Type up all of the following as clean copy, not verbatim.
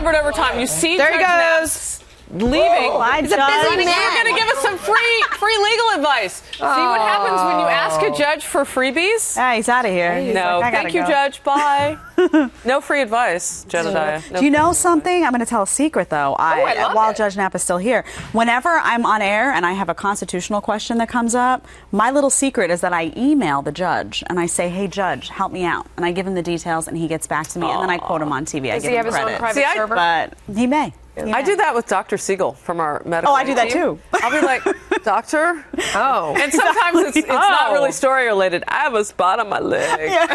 outnumbered overtime. You see, there he goes. Leaving. He's a busy man. You're going to give us some free legal advice. See what happens when you ask a judge for freebies? Yeah, he's out of here. No, thank you, Judge. Bye. No free advice, Jedediah. Do you know something? I'm going to tell a secret, though. While Judge Knapp is still here, whenever I'm on air and I have a constitutional question that comes up, my little secret is that I email the judge and I say, "Hey, Judge, help me out," and I give him the details, and he gets back to me, and then I quote him on TV. I give him credit. Does he have his own private server? But he may. I do that with Dr. Siegel from our medical team. I do that too. I'll be like, "Doctor?" And sometimes it's not really story related. I have a spot on my leg. Yeah.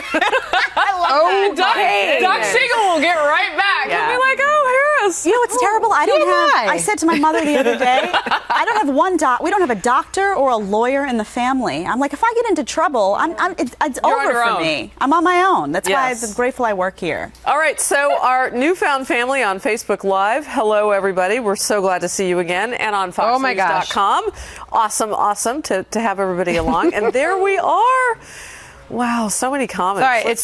I love that. Doc Siegel will get right back. He'll be like, "Oh, Harris." You know what's terrible? I said to my mother the other day, I don't have we don't have a doctor or a lawyer in the family. I'm like, if I get into trouble, it's over for me. I'm on my own. That's why I'm grateful I work here. All right, so our newfound family on Facebook Live. Hello, everybody. We're so glad to see you again. And on FoxNews.com. Awesome to have everybody along. And there we are. Wow, so many comments. Sorry, it's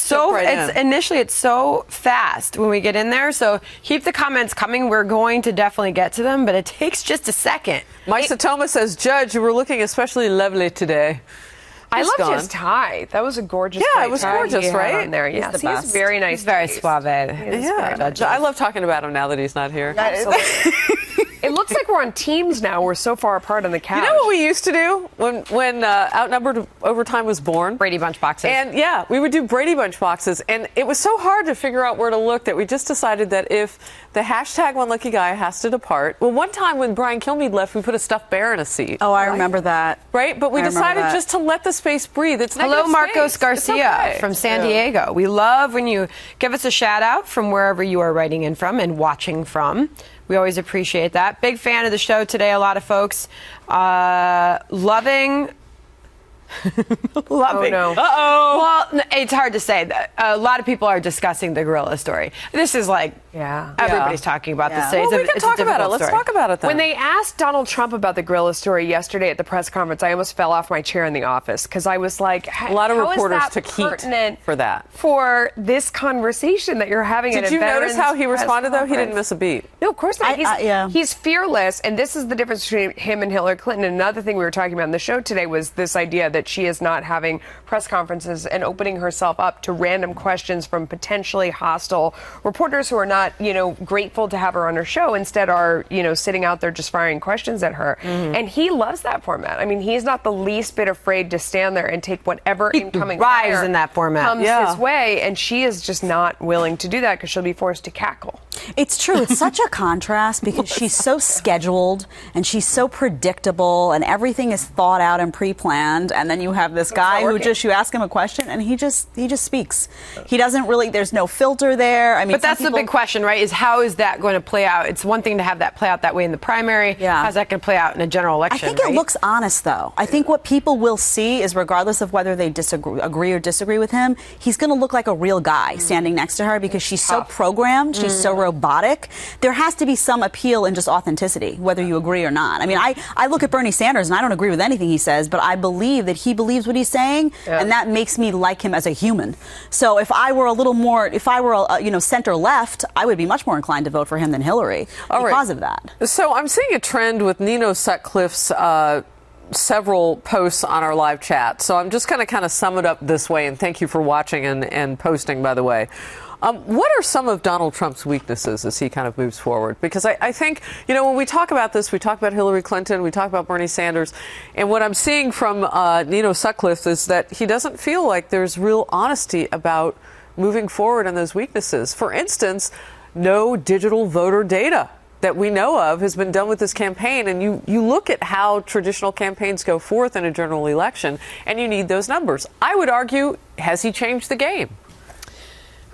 so fast when we get in there. So keep the comments coming. We're going to definitely get to them, but it takes just a second. Mike Satoma says, "Judge, you were looking especially lovely today." I loved his tie. That was a gorgeous tie. Yeah, it was gorgeous, right? On there. Yes, he's very nice. He's very suave. I love talking about him now that he's not here. It looks like we're on teams now. We're so far apart on the couch. You know what we used to do when Outnumbered Overtime was born? Brady Bunch boxes. And we would do Brady Bunch boxes. And it was so hard to figure out where to look that we just decided that if the hashtag One Lucky Guy has to depart. Well, one time when Brian Kilmeade left, we put a stuffed bear in a seat. Oh, I remember that. Right? But we decided just to let the space breathe. It's Hello, Marcos Garcia from San Diego. We love when you give us a shout out from wherever you are writing in from and watching from. We always appreciate that. Big fan of the show today. A lot of folks loving. Oh, no. Well, it's hard to say. A lot of people are discussing the gorilla story. This is like, everybody's talking about this. Well, we can talk about it. Let's talk about it then. When they asked Donald Trump about the gorilla story yesterday at the press conference, I almost fell off my chair in the office because I was like, a lot of reporters took heat for that. For this conversation that you're having at a Did you notice how he responded, though? He didn't miss a beat. No, of course not. He's fearless, and this is the difference between him and Hillary Clinton. And another thing we were talking about in the show today was this idea that she is not having press conferences and opening herself up to random questions from potentially hostile reporters who are not, grateful to have her on her show, instead are, sitting out there just firing questions at her. And he loves that format. I mean, he's not the least bit afraid to stand there and take whatever incoming fire in that format comes his way, and she is just not willing to do that because she'll be forced to cackle. It's true. It's such a contrast because she's so scheduled and she's so predictable and everything is thought out and pre-planned, and then you have this guy who you ask him a question and he just speaks. He doesn't really, there's no filter there. I mean, but that's the big question, right? Is how is that going to play out? It's one thing to have that play out that way in the primary. How's that going to play out in a general election? I think it looks honest, though. I think what people will see is, regardless of whether they agree or disagree with him, he's going to look like a real guy standing next to her because she's so programmed, she's so robotic. There has to be some appeal in just authenticity, whether you agree or not. I mean, I look at Bernie Sanders and I don't agree with anything he says, but I believe that he believes what he's saying, and that makes me like him as a human. So if I were a little more, center left, I would be much more inclined to vote for him than Hillary because of that. So I'm seeing a trend with Nino Sutcliffe's several posts on our live chat. So I'm just going to kind of sum it up this way, and thank you for watching and posting, by the way. What are some of Donald Trump's weaknesses as he kind of moves forward? Because I think, when we talk about this, we talk about Hillary Clinton, we talk about Bernie Sanders, and what I'm seeing from Nino Sutcliffe is that he doesn't feel like there's real honesty about moving forward on those weaknesses. For instance, no digital voter data that we know of has been done with this campaign, and you look at how traditional campaigns go forth in a general election, and you need those numbers. I would argue, has he changed the game?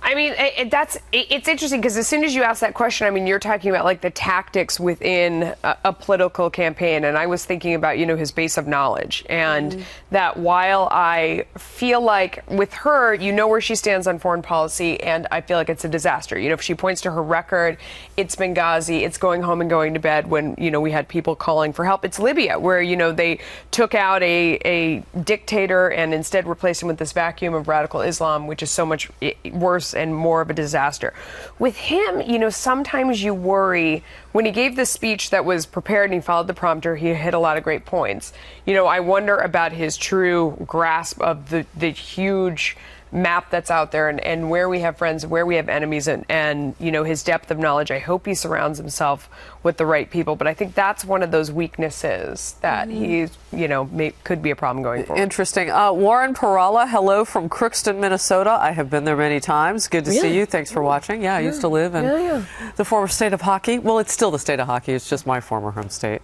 I mean, it's interesting because as soon as you ask that question, I mean, you're talking about like the tactics within a political campaign. And I was thinking about, his base of knowledge, and that while I feel like with her, where she stands on foreign policy, and I feel like it's a disaster. If she points to her record, it's Benghazi, it's going home and going to bed when, we had people calling for help. It's Libya, where, they took out a dictator and instead replaced him with this vacuum of radical Islam, which is so much worse and more of a disaster. With him, you know, sometimes you worry. When he gave the speech that was prepared and he followed the prompter, he hit a lot of great points. You know, I wonder about his true grasp of the huge map that's out there and where we have friends, where we have enemies, and you know, his depth of knowledge. I hope he surrounds himself with the right people, but I think that's one of those weaknesses that he's, you know, could be a problem going forward. Interesting. Warren Perala, hello from Crookston, Minnesota. I have been there many times. Good to see you. Thanks for watching. Yeah, I used to live in the former state of hockey. Well, it's still the state of hockey. It's just my former home state.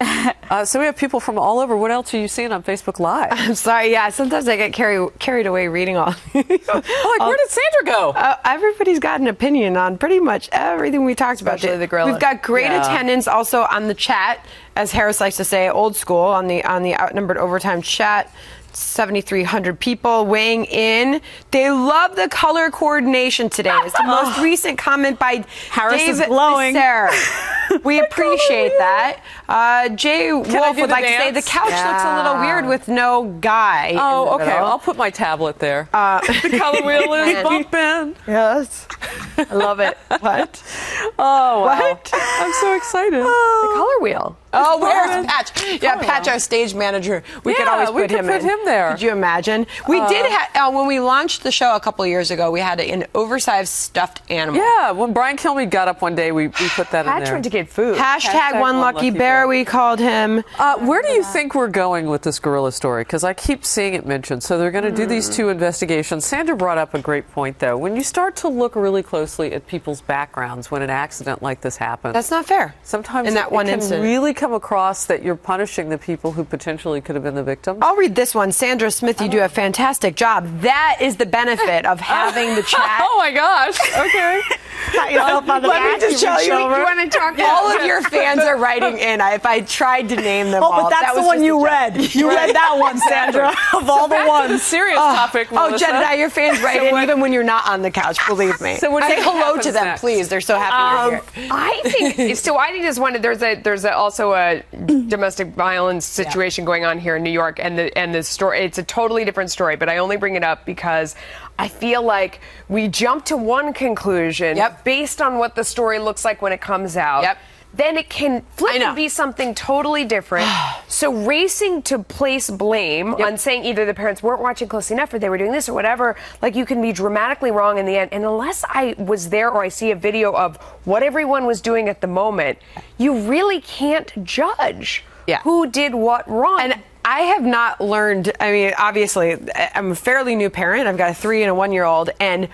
So we have people from all over. What else are you seeing on Facebook Live? I'm sorry. Yeah, sometimes I get carried away reading all. Where did Sandra go? Everybody's got an opinion on pretty much everything we talked about. Especially the gorilla. We've got great attendance also on the chat, as Harris likes to say, old school on the outnumbered overtime chat. 7,300 people weighing in. They love the color coordination today. It's the most recent comment by Harris David is glowing. We appreciate that. Jay Wolf would like to say the couch looks a little weird with no guy. Oh, okay. I'll put my tablet there. The color wheel is bumping. Yes. I love it. What? Oh, wow. What? I'm so excited. The color wheel. Oh, where's Patch? Yeah, Patch, our stage manager. We could always put him there. Could you imagine? We did when we launched the show a couple of years ago, we had an oversized stuffed animal. Yeah, when Brian Kilmeade got up one day, we put that in there. Patch went to get food. Hashtag one lucky bear, we called him. Where do you think we're going with this gorilla story? Because I keep seeing it mentioned. So they're going to do these two investigations. Sandra brought up a great point, though. When you start to look really closely at people's backgrounds when an accident like this happens. That's not fair. Sometimes in that one can incident. really come across that you're punishing the people who potentially could have been the victims. I'll read this one. Sandra Smith, you do a fantastic job. That is the benefit of having the chat. Oh my gosh. Okay. Let me just tell you. You want to talk All of your fans are writing in. If I tried to name them all. But that's the one you read. You read that one, Sandra, of all the ones. Serious topic, Melissa. Jedediah, your fans write in even when you're not on the couch, believe me. So what say hello to them, please. They're so happy you're here. I think so. I think there's also a domestic violence situation going on here in New York, and the story. It's a totally different story, but I only bring it up because I feel like we jump to one conclusion based on what the story looks like when it comes out. Yep. Then it can flip and be something totally different. So racing to place blame on saying either the parents weren't watching closely enough or they were doing this or whatever, like you can be dramatically wrong in the end. And unless I was there or I see a video of what everyone was doing at the moment, you really can't judge who did what wrong. And I have not learned, I mean, obviously, I'm a fairly new parent. I've got a 3 and a 1-year-old. And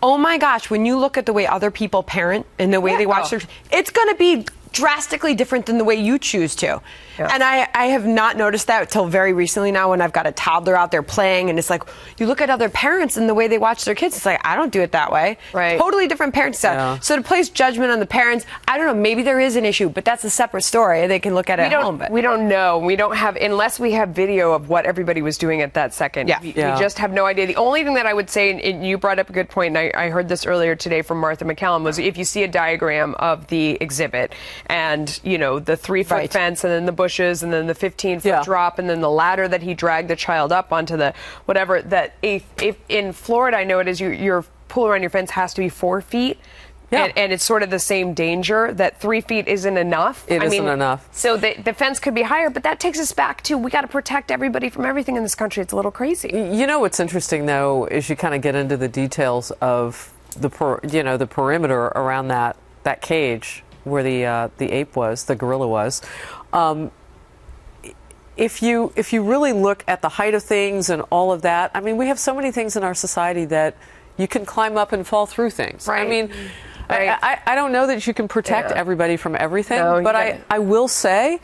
oh my gosh, when you look at the way other people parent and the way they watch their, it's going to be drastically different than the way you choose to. Yeah. And I have not noticed that till very recently now when I've got a toddler out there playing, and it's like, you look at other parents and the way they watch their kids, it's like, I don't do it that way. Right. Totally different parents. So to place judgment on the parents, I don't know, maybe there is an issue, but that's a separate story. They can look at it at home. But we don't know. We don't have, unless we have video of what everybody was doing at that second. We just have no idea. The only thing that I would say, and you brought up a good point, and I heard this earlier today from Martha McCallum, was if you see a diagram of the exhibit and, you know, the 3-foot fence and then the bushes and then the 15-foot drop and then the ladder that he dragged the child up onto the whatever, that if in Florida, I know it is your pool around your fence has to be 4 feet. Yeah. And it's sort of the same danger that 3 feet isn't enough. It isn't enough. So the fence could be higher, but that takes us back to we got to protect everybody from everything in this country. It's a little crazy. You know what's interesting though is you kind of get into the details of the perimeter around that cage where the ape was, the gorilla was. If you really look at the height of things and all of that, I mean, we have so many things in our society that you can climb up and fall through things. Right. I mean, I don't know that you can protect everybody from everything, but I will say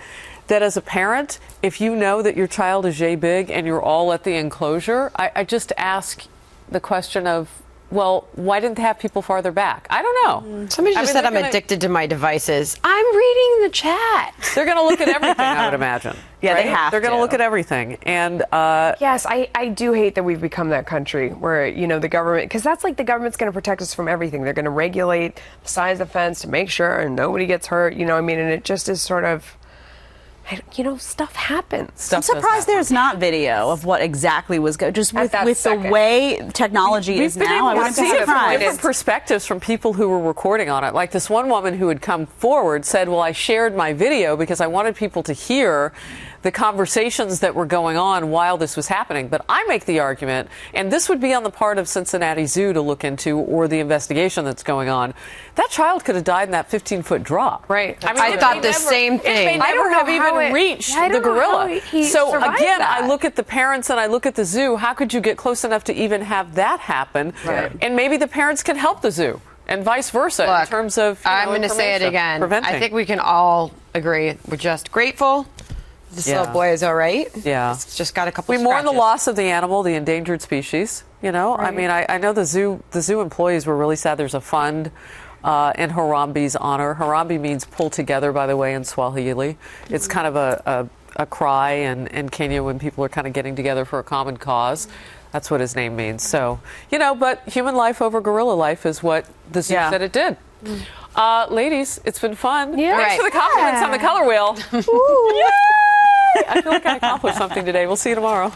that as a parent, if you know that your child is yay big and you're all at the enclosure, I just ask the question of, well, why didn't they have people farther back? I don't know. Somebody just said I'm addicted to my devices. I'm reading the chat. They're going to look at everything, I would imagine. Yeah, right? they have They're going to look at everything. And yes, I do hate that we've become that country where, you know, the government, because that's like the government's going to protect us from everything. They're going to regulate the size of the fence to make sure and nobody gets hurt, you know, I mean, and it just is sort of, stuff happens. I'm surprised there's not video of what exactly was going. Just with the way technology is now, I wouldn't be surprised. Different perspectives from people who were recording on it. Like this one woman who had come forward said, "Well, I shared my video because I wanted people to hear the conversations that were going on while this was happening." But I make the argument, and this would be on the part of Cincinnati Zoo to look into, or the investigation that's going on, that child could have died in that 15-foot drop. Right. I mean, I thought the same thing. It may never have even reached the gorilla. So again, I look at the parents and I look at the zoo. How could you get close enough to even have that happen? Right. And maybe the parents can help the zoo. And vice versa. Look, in terms of I'm going to say it again. Preventing. I think we can all agree we're just grateful. This little boy is all right. Yeah. It's just got a couple We mourn the scratches. loss of the animal, the endangered species. Right. I mean, I know the zoo employees were really sad. There's a fund in Harambe's honor. Harambe means pull together, by the way, in Swahili. It's kind of a cry in Kenya when people are kind of getting together for a common cause. That's what his name means. So, but human life over gorilla life is what the zoo said it did. Ladies, it's been fun. Yeah. Thanks for the compliments on the color wheel. Yay! I feel like I accomplished something today. We'll see you tomorrow.